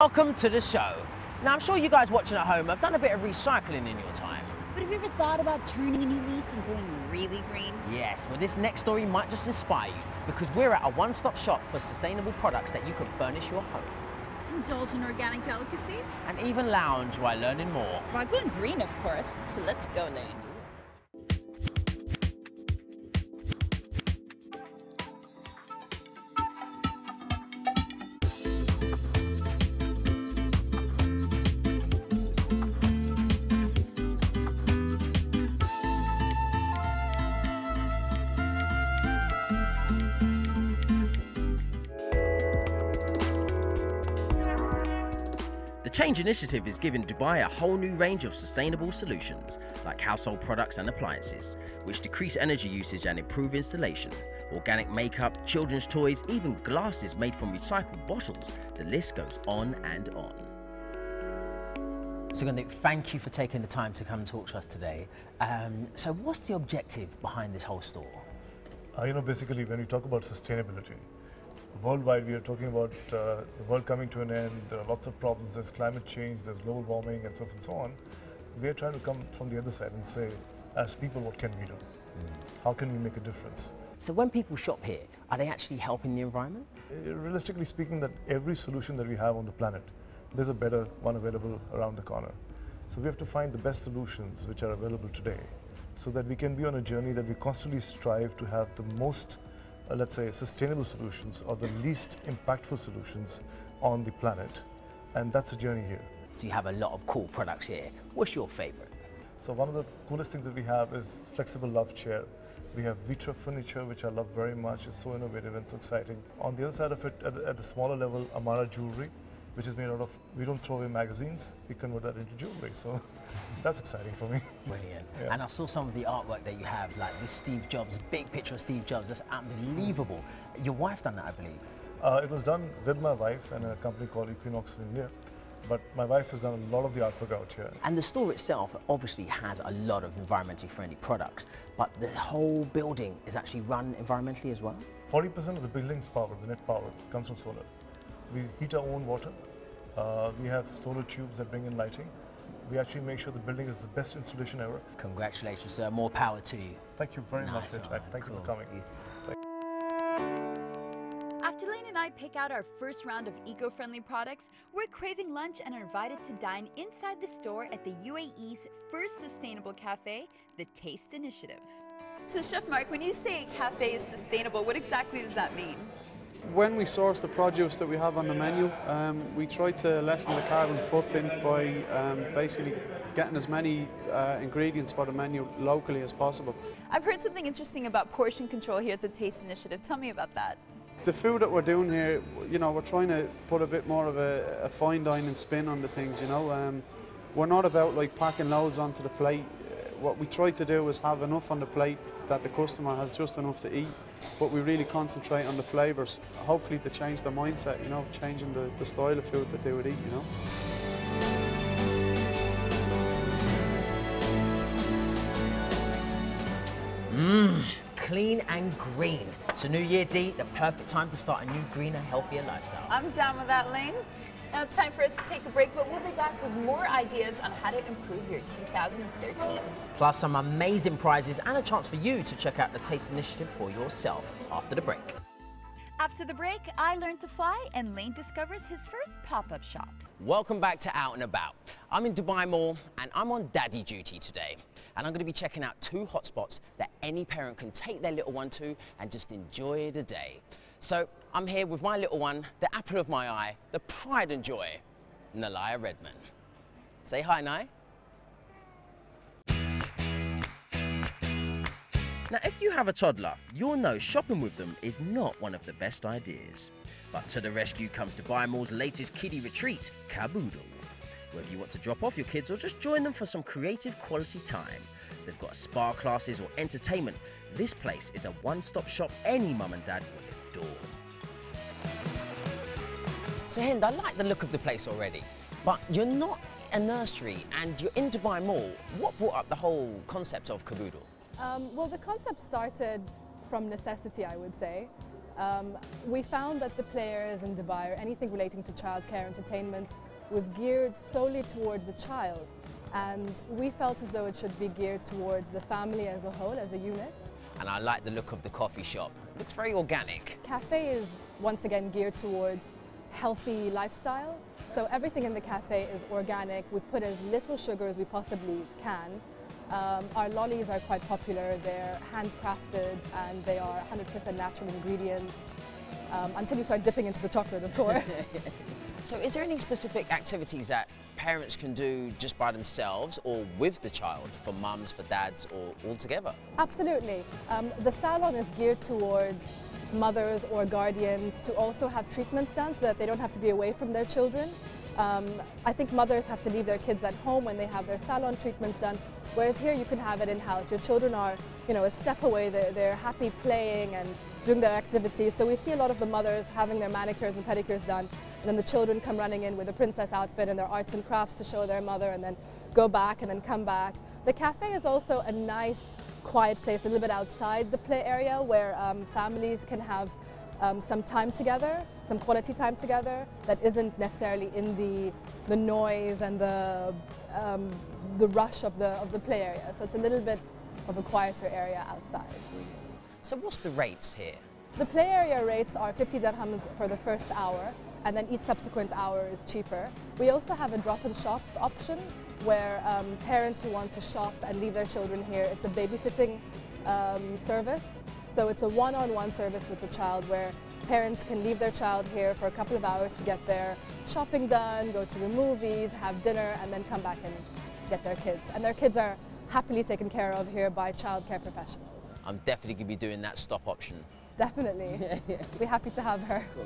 Welcome to the show. Now, I'm sure you guys watching at home have done a bit of recycling in your time. But have you ever thought about turning a new leaf and going really green? Yes, well, this next story might just inspire you because we're at a one-stop shop for sustainable products that you can furnish your home. Indulge in organic delicacies? And even lounge while learning more. While going green, of course. So let's go, Lane. The Change Initiative is giving Dubai a whole new range of sustainable solutions, like household products and appliances, which decrease energy usage and improve installation, organic makeup, children's toys, even glasses made from recycled bottles. The list goes on and on. So, Gundik, thank you for taking the time to come and talk to us today. So what's the objective behind this whole store? Basically, when we talk about sustainability, worldwide, we are talking about the world coming to an end. There are lots of problems. There's climate change, there's global warming, and so forth and so on. We are trying to come from the other side and say, as people, what can we do? How can we make a difference? So when people shop here, are they actually helping the environment? Realistically speaking, that every solution that we have on the planet, there's a better one available around the corner. So we have to find the best solutions which are available today, so that we can be on a journey that we constantly strive to have the most let's say, sustainable solutions or the least impactful solutions on the planet. And that's the journey here. So you have a lot of cool products here. What's your favorite? So one of the coolest things that we have is flexible love chair. We have Vitra furniture, which I love very much. It's so innovative and so exciting. On the other side of it, at the smaller level, Amara jewelry, which is made out of, we don't throw away magazines, we convert that into jewelry. So that's exciting for me. Brilliant. Yeah. And I saw some of the artwork that you have, like this Steve Jobs, big picture of Steve Jobs. That's unbelievable. Your wife done that, I believe. It was done with my wife and a company called Equinox in India. But my wife has done a lot of the artwork out here. And the store itself obviously has a lot of environmentally friendly products, but the whole building is actually run environmentally as well? 40% of the building's power, the net power, comes from solar. We heat our own water. We have solar tubes that bring in lighting. We actually make sure the building is the best installation ever. Congratulations, sir. More power to you. Thank you very much for your time. Thank you for coming. After Lane and I pick out our first round of eco-friendly products, we're craving lunch and are invited to dine inside the store at the UAE's first sustainable cafe, the Taste Initiative. So Chef Mark, when you say cafe is sustainable, what exactly does that mean? When we source the produce that we have on the menu, we try to lessen the carbon footprint by basically getting as many ingredients for the menu locally as possible. I've heard something interesting about portion control here at the Taste Initiative. Tell me about that. The food that we're doing here, we're trying to put a bit more of a fine dining spin on the things, We're not about like packing loads onto the plate. What we try to do is have enough on the plate that the customer has just enough to eat, but we really concentrate on the flavours. Hopefully to change their mindset, changing the style of food that they would eat, Clean and green. It's a new year, Dee, the perfect time to start a new, greener, healthier lifestyle. I'm down with that, Lane. Now it's time for us to take a break, but we'll be back with more ideas on how to improve your 2013. Plus some amazing prizes and a chance for you to check out the Taste Initiative for yourself after the break. After the break, I learned to fly and Lane discovers his first pop-up shop. Welcome back to Out and About. I'm in Dubai Mall and I'm on daddy duty today. And I'm going to be checking out 2 hotspots that any parent can take their little one to and just enjoy the day. So I'm here with my little one, the apple of my eye, the pride and joy, Nalaya Redman. Say hi, Nai. Now, if you have a toddler, you'll know shopping with them is not one of the best ideas. But to the rescue comes Dubai Mall's latest kiddie retreat, Kaboodle. Whether you want to drop off your kids or just join them for some creative quality time, they've got spa classes or entertainment. This place is a one-stop shop any mum and dad will adore. So Hind, I like the look of the place already, but you're not a nursery and you're in Dubai Mall. What brought up the whole concept of Kaboodle? Well, the concept started from necessity, I would say. We found that the play areas in Dubai, or anything relating to childcare entertainment, was geared solely towards the child. And we felt as though it should be geared towards the family as a whole, as a unit. And I like the look of the coffee shop. It looks very organic. Cafe is once again geared towards healthy lifestyle. So everything in the cafe is organic. We put as little sugar as we possibly can. Our lollies are quite popular. They're handcrafted and they are 100% natural ingredients. Until you start dipping into the chocolate, of course. So is there any specific activities that parents can do just by themselves or with the child, for mums, for dads, or all together? Absolutely. The salon is geared towards mothers or guardians to also have treatments done so that they don't have to be away from their children. I think mothers have to leave their kids at home when they have their salon treatments done, whereas here you can have it in-house. Your children are, a step away. They're happy playing and doing their activities. So we see a lot of the mothers having their manicures and pedicures done, and then the children come running in with a princess outfit and their arts and crafts to show their mother, and then go back and then come back. The cafe is also a nice, quiet place, a little bit outside the play area, where families can have some time together, some quality time together that isn't necessarily in the noise and the rush of the play area. So it's a little bit of a quieter area outside. So what's the rates here? The play area rates are 50 dirhams for the first hour, and then each subsequent hour is cheaper. We also have a drop-and-shop option where parents who want to shop and leave their children here, it's a babysitting service. So it's a one-on-one service with the child where parents can leave their child here for a couple of hours to get their shopping done, go to the movies, have dinner, and then come back and get their kids. And their kids are happily taken care of here by childcare professionals. I'm definitely going to be doing that stop option. Definitely. We're happy to have her. Cool.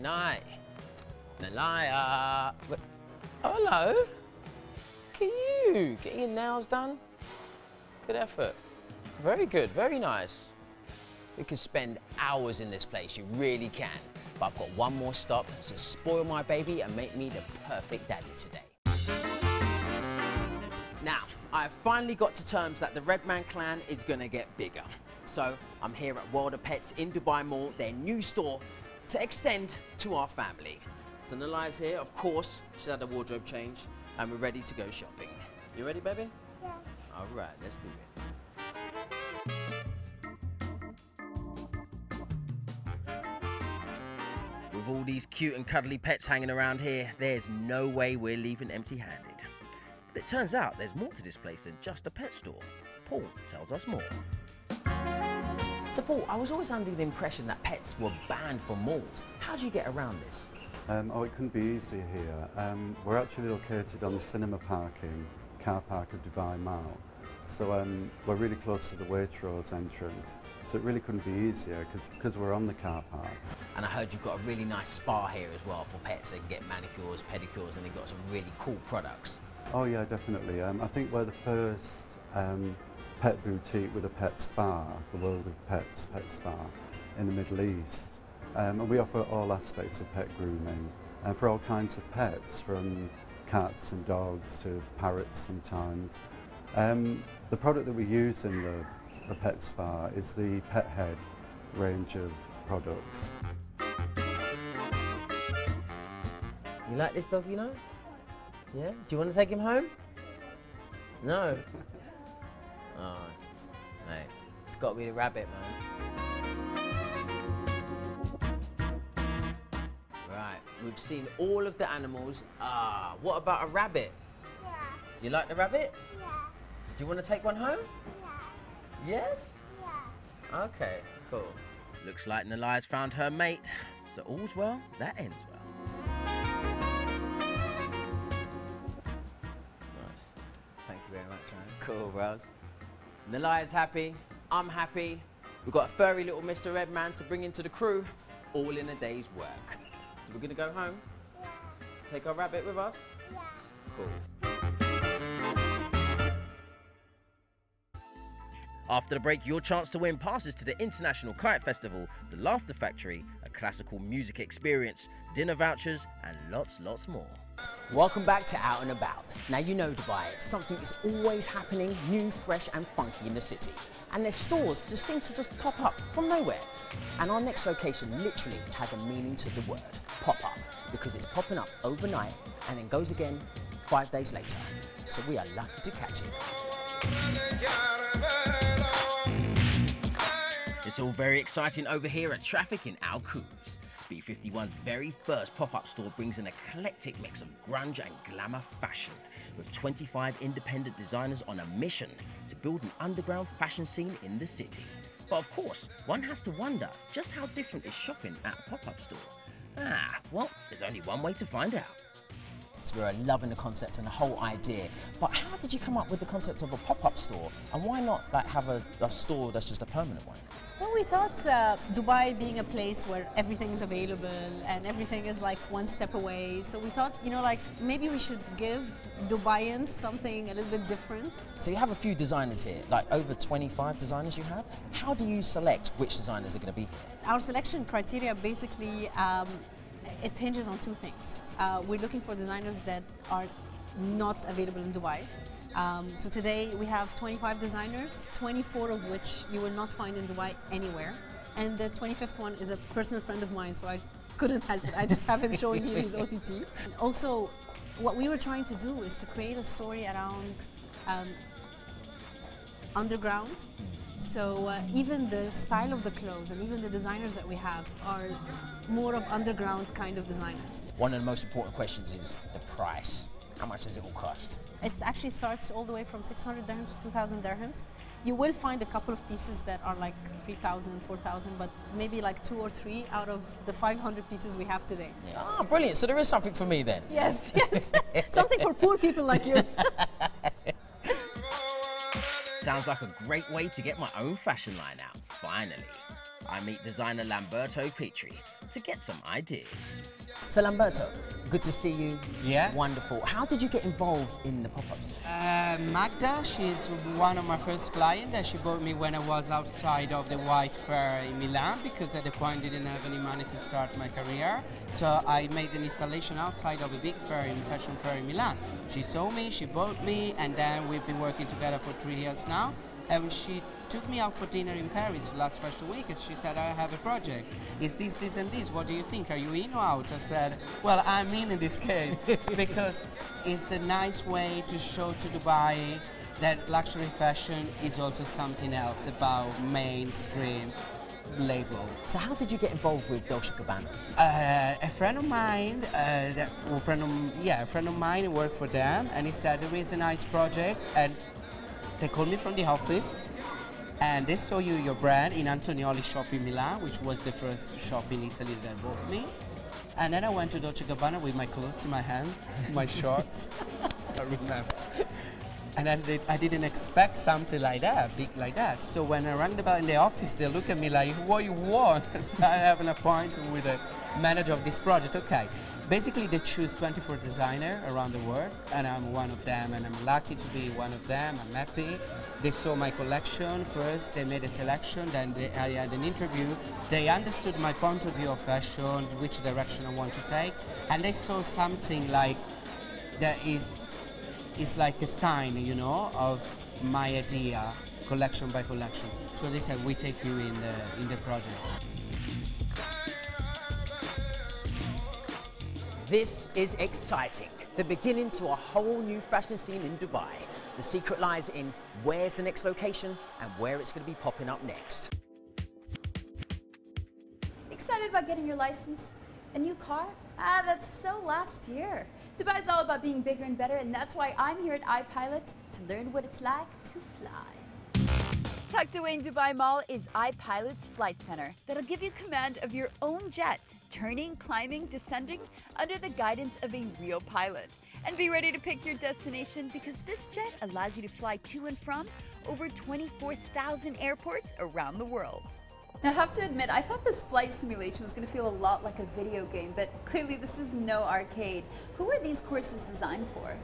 Night. Nalaya. Oh, hello. Look at you. Getting your nails done. Good effort. Very good. Very nice. We could spend hours in this place. You really can. But I've got one more stop to spoil my baby and make me the perfect daddy today. Now, I've finally got to terms that the Redman clan is going to get bigger. So I'm here at World of Pets in Dubai Mall, their new store, to extend to our family. So Nalaya's here, of course. She's had a wardrobe change and we're ready to go shopping. You ready, baby? Yeah. All right, let's do it. With all these cute and cuddly pets hanging around here, there's no way we're leaving empty-handed. But it turns out there's more to this place than just a pet store. Paul tells us more. So Paul, I was always under the impression that pets were banned from malls. How do you get around this? It couldn't be easier here. We're actually located on the cinema parking car park of Dubai Mall. So we're really close to the Waitrose entrance. So it really couldn't be easier because we're on the car park. And I heard you've got a really nice spa here as well for pets. They can get manicures, pedicures, and they've got some really cool products. Oh yeah, definitely. I think we're the first pet boutique with a pet spa, the World of Pets pet spa in the Middle East. And we offer all aspects of pet grooming for all kinds of pets, from cats and dogs to parrots sometimes. The product that we use in the pet spa is the Pet Head range of products. You like this dog, you know? Yeah? Do you want to take him home? No? Oh, mate. It's got to be the rabbit, man. Right, we've seen all of the animals. What about a rabbit? Yeah. You like the rabbit? Yeah. Do you want to take one home? Yeah. Yes? Yeah. Okay, cool. Looks like Nalaya's found her mate. So all's well, that ends well. Nice. Thank you very much, man. Cool, bros. Nalaya's happy. I'm happy. We've got a furry little Mr. Redman to bring into the crew, all in a day's work. So we're gonna go home, Yeah. take our rabbit with us. Yeah. Cool. After the break, your chance to win passes to the International Kite Festival, the Laughter Factory, a classical music experience, dinner vouchers, and lots more. Welcome back to Out and About. Now you know Dubai, something is always happening, new, fresh and funky in the city. And their stores just seem to just pop up from nowhere. And our next location literally has a meaning to the word, pop up, because it's popping up overnight and then goes again 5 days later. So we are lucky to catch it. It's all very exciting over here at Traffic in Al Quoz. B51's very first pop-up store brings an eclectic mix of grunge and glamour fashion, with 25 independent designers on a mission to build an underground fashion scene in the city. But of course, one has to wonder just how different is shopping at a pop-up store? Well, there's only one way to find out. So we're loving the concept and the whole idea, but how did you come up with the concept of a pop-up store, and why not have a store that's just a permanent one? Well, we thought Dubai being a place where everything is available and everything is like one step away, so we thought, you know, like maybe we should give Dubaians something a little bit different. So you have a few designers here, like over 25 designers you have. How do you select which designers are going to be here? Our selection criteria basically, it hinges on two things. We're looking for designers that are not available in Dubai. So today we have 25 designers, 24 of which you will not find in Dubai anywhere. And the 25th one is a personal friend of mine, so I couldn't help it. I just have him showing here his OTT. Also, what we were trying to do is to create a story around underground. So even the style of the clothes and even the designers that we have are more of underground kind of designers. One of the most important questions is the price. How much does it all cost? It actually starts all the way from 600 dirhams to 2,000 dirhams. You will find a couple of pieces that are like 3,000, 4,000, but maybe like 2 or 3 out of the 500 pieces we have today. Yeah. Ah, brilliant. So there is something for me then. Yes, yes. Something for poor people like you. Sounds like a great way to get my own fashion line out, finally. I meet designer Lamberto Petri to get some ideas. So Lamberto, good to see you. Yeah. Wonderful. How did you get involved in the pop-ups? Magda, she's one of my first clients that she bought me when I was outside of the White Fair in Milan, because at the point I didn't have any money to start my career. So I made an installation outside of a big fair, in fashion fair in Milan. She saw me, she bought me, and then we've been working together for 3 years now. And she took me out for dinner in Paris last Fashion Week, and she said, I have a project. Is this, this and this? What do you think? Are you in or out? I said, well, I'm in this case, because it's a nice way to show to Dubai that luxury fashion is also something else about mainstream label. So how did you get involved with Dolce & Gabbana? A friend of mine, a friend of mine worked for them, and he said there is a nice project, and they called me from the office, and they saw your brand in Antonioli shop in Milan, which was the first shop in Italy that bought me. And then I went to Dolce & Gabbana with my clothes in my hand, my shorts. I remember. And I didn't expect something like that, big like that. So when I rang the bell in the office, they look at me like, what you want? So I have an appointment with the manager of this project. Okay. Basically, they choose 24 designers around the world, and I'm one of them, and I'm lucky to be one of them. I'm happy. They saw my collection first, they made a selection, then I had an interview. They understood my point of view of fashion, which direction I want to take, and they saw something like that is like a sign, you know, of my idea, collection by collection. So they said, we take you in the project. This is exciting. The beginning to a whole new fashion scene in Dubai. The secret lies in where's the next location and where it's going to be popping up next. Excited about getting your license? A new car? That's so last year. Dubai's all about being bigger and better, and that's why I'm here at iPilot to learn what it's like to fly. Tucked away in Dubai Mall is iPilot's flight center that'll give you command of your own jet, turning, climbing, descending under the guidance of a real pilot. And be ready to pick your destination, because this jet allows you to fly to and from over 24,000 airports around the world. Now, I have to admit, I thought this flight simulation was going to feel a lot like a video game, but clearly this is no arcade. Who are these courses designed for?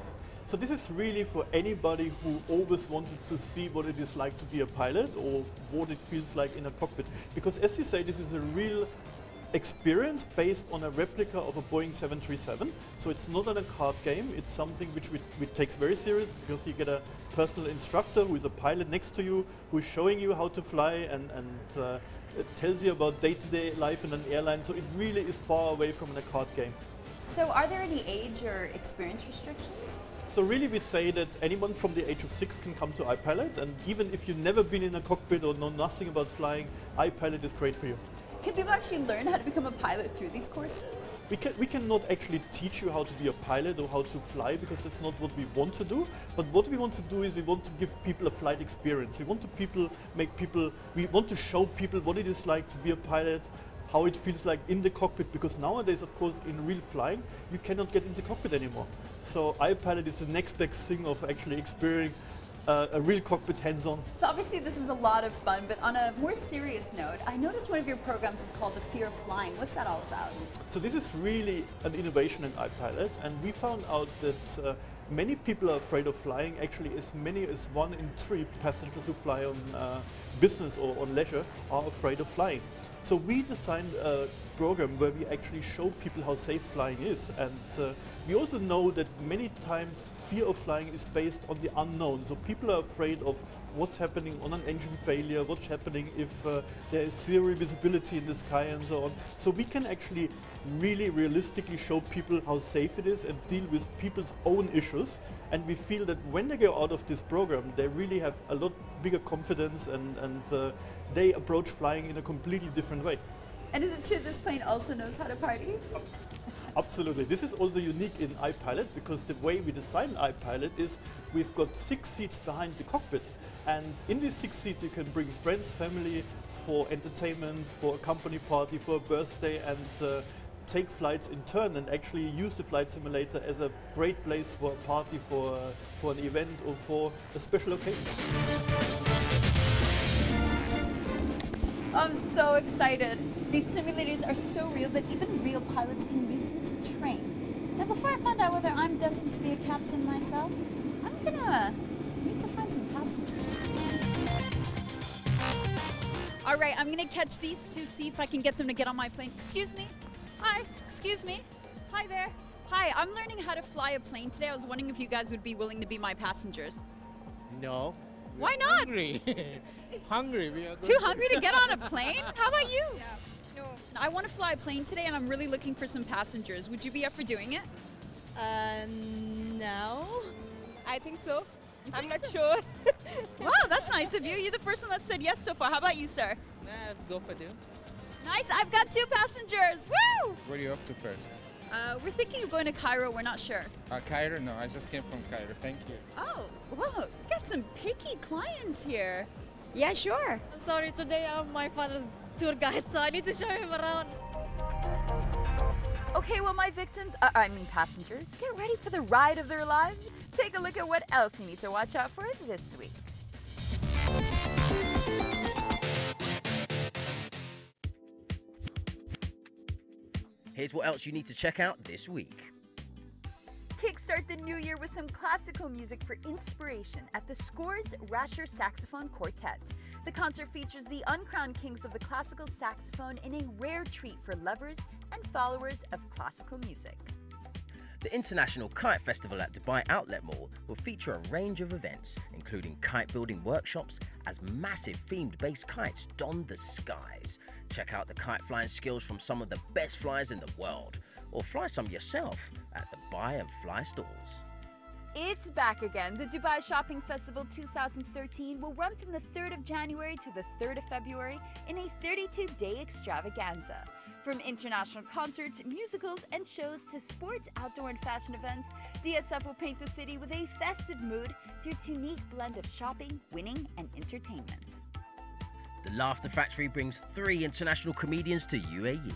So this is really for anybody who always wanted to see what it is like to be a pilot, or what it feels like in a cockpit. Because as you say, this is a real experience based on a replica of a Boeing 737. So it's not an card game, it's something which we take very serious, because you get a personal instructor who is a pilot next to you, who is showing you how to fly and it tells you about day-to-day life in an airline. So it really is far away from a card game. So are there any age or experience restrictions? So really we say that anyone from the age of 6 can come to iPilot, and even if you've never been in a cockpit or know nothing about flying, iPilot is great for you. Can people actually learn how to become a pilot through these courses? We cannot actually teach you how to be a pilot or how to fly, because that's not what we want to do. But what we want to do is we want to give people a flight experience. We want we want to show people what it is like to be a pilot, how it feels like in the cockpit, because nowadays, of course, in real flying, you cannot get into the cockpit anymore. So iPilot is the next best thing of actually experiencing a real cockpit hands-on. So obviously this is a lot of fun, but on a more serious note, I noticed one of your programs is called The Fear of Flying. What's that all about? So this is really an innovation in iPilot, and we found out that many people are afraid of flying. Actually, as many as 1 in 3 passengers who fly on business or on leisure are afraid of flying. So we designed a program where we actually show people how safe flying is, and we also know that many times fear of flying is based on the unknown. So people are afraid of what's happening on an engine failure, what's happening if there is zero visibility in the sky and so on. So we can actually really realistically show people how safe it is and deal with people's own issues. And we feel that when they go out of this program, they really have a lot bigger confidence and they approach flying in a completely different way. And is it true this plane also knows how to party? Absolutely. This is also unique in iPilot, because the way we design iPilot is we've got 6 seats behind the cockpit, and in these 6 seats you can bring friends, family, for entertainment, for a company party, for a birthday, and take flights in turn and actually use the flight simulator as a great place for a party, for an event or for a special occasion. I'm so excited. These simulators are so real that even real pilots can use them to train. Now before I find out whether I'm destined to be a captain myself, I'm gonna need to find some passengers. All right, I'm gonna catch these two, see if I can get them to get on my plane. Excuse me. Hi, excuse me. Hi there. Hi, I'm learning how to fly a plane today. I was wondering if you guys would be willing to be my passengers. No. Why not? Hungry. Hungry. We are Too hungry to get on a plane? How about you? Yeah. No. I want to fly a plane today and I'm really looking for some passengers. Would you be up for doing it? No. I think so. I'm not sure. Wow, that's nice of you. You're the first one that said yes so far. How about you, sir? Go for them. Nice, I've got 2 passengers. Woo! Where are you off to first? We're thinking of going to Cairo. We're not sure. Cairo? No, I just came from Cairo. Thank you. Oh, wow. We got some picky clients here. Yeah, sure. Sorry, today I'm my father's tour guide, so I need to show him around. Okay, well, my passengers, get ready for the ride of their lives. Take a look at what else you need to watch out for this week. Here's what else you need to check out this week. Kickstart the new year with some classical music for inspiration at the Scores Rasher Saxophone Quartet. The concert features the uncrowned kings of the classical saxophone in a rare treat for lovers and followers of classical music. The International Kite Festival at Dubai Outlet Mall will feature a range of events, including kite building workshops as massive themed based kites don the skies. Check out the kite flying skills from some of the best flyers in the world, or fly some yourself at the Buy and Fly stalls. It's back again. The Dubai Shopping Festival 2013 will run from the 3rd of January to the 3rd of February in a 32-day extravaganza. From international concerts, musicals, and shows to sports, outdoor, and fashion events, DSF will paint the city with a festive mood through its unique blend of shopping, winning, and entertainment. The Laughter Factory brings 3 international comedians to UAE.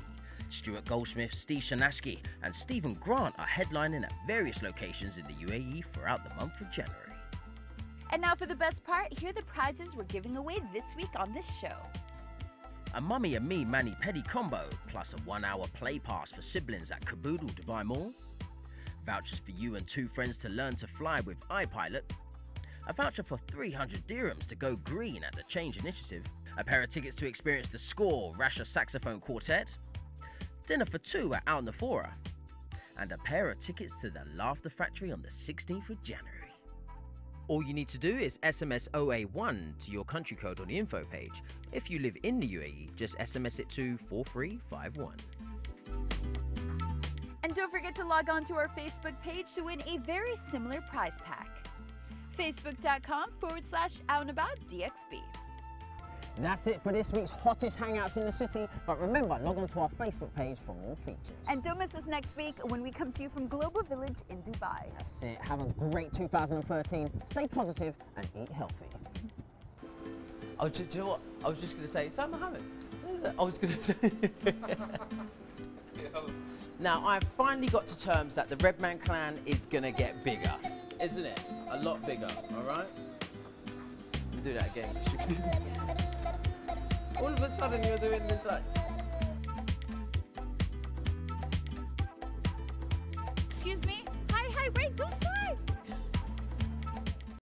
Stuart Goldsmith, Steve Shanaski, and Stephen Grant are headlining at various locations in the UAE throughout the month of January. And now for the best part, here are the prizes we're giving away this week on this show. A Mummy and Me Mani-Pedi combo, plus a 1-hour play pass for siblings at Kaboodle Dubai Mall. Vouchers for you and 2 friends to learn to fly with iPilot. A voucher for 300 dirhams to go green at the Change Initiative. A pair of tickets to experience the Score Rasher Saxophone Quartet. dinner for two at Al Nafora, and a pair of tickets to the Laughter Factory on the 16th of January. All you need to do is SMS OA1 to your country code on the info page. If you live in the UAE, just SMS it to 4351. And don't forget to log on to our Facebook page to win a very similar prize pack. Facebook.com/OutandAboutDXB. That's it for this week's hottest hangouts in the city, but remember, log on to our Facebook page for more features. And don't miss us next week when we come to you from Global Village in Dubai. That's it. Have a great 2013. Stay positive and eat healthy. Oh, do you know what? I was just going to say, is that Mohammed? I was going to say. Now, I've finally got to terms that the Redman clan is going to get bigger, isn't it? A lot bigger, all right? Do that again. All of a sudden, you're doing this like... Excuse me? Hi, wait, don't fly!